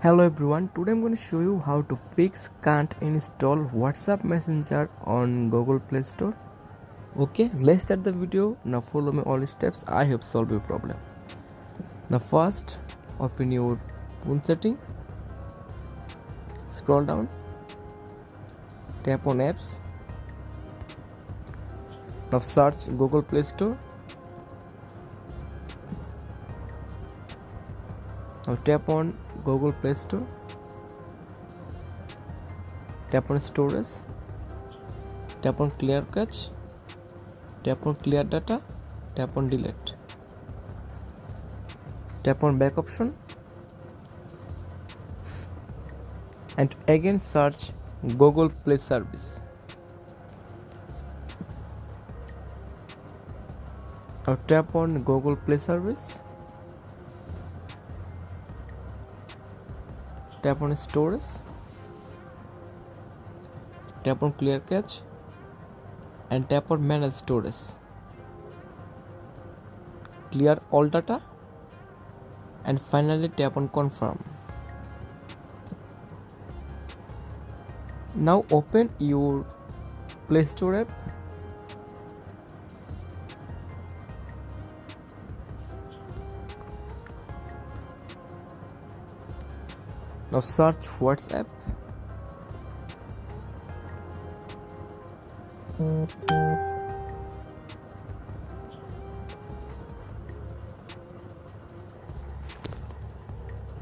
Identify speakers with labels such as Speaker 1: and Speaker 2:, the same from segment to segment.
Speaker 1: Hello everyone, today I'm going to show you how to fix can't install WhatsApp Messenger on Google Play Store. Okay, let's start the video. Now follow me all steps. I have solved your problem. Now first, open your phone setting, scroll down, tap on apps. Now search Google Play Store. Now tap on Google Play Store. Tap on storage. Tap on clear cache. Tap on clear data. Tap on delete. Tap on back option. And again search Google Play service. Now tap on Google Play service. Tap on storage. Tap on clear cache and tap on manage storage. Clear all data and finally tap on confirm. Now open your Play Store app. Now search WhatsApp.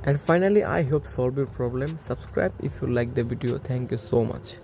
Speaker 1: And finally, I hope solve your problem. Subscribe if you like the video. Thank you so much.